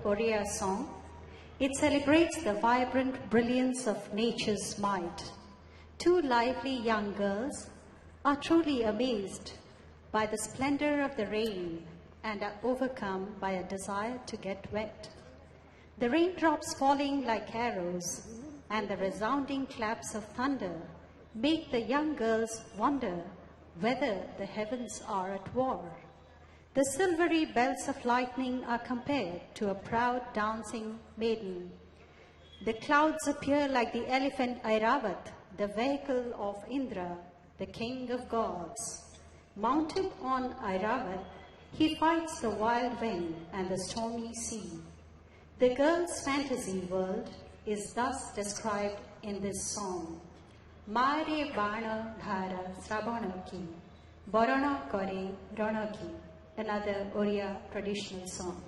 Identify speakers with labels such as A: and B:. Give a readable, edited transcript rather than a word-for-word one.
A: Oriya song. It celebrates the vibrant brilliance of nature's might. Two lively young girls are truly amazed by the splendor of the rain and are overcome by a desire to get wet. The raindrops falling like arrows and the resounding claps of thunder make the young girls wonder whether the heavens are at war. The silvery bells of lightning are compared to a proud dancing maiden. The clouds appear like the elephant Airavat, the vehicle of Indra, the king of gods. Mounted on Airavat, he fights the wild wind and the stormy sea. The girl's fantasy world is thus described in this song. Mare bana dhara srabanaki, barana kare ranaki, another Oriya traditional song.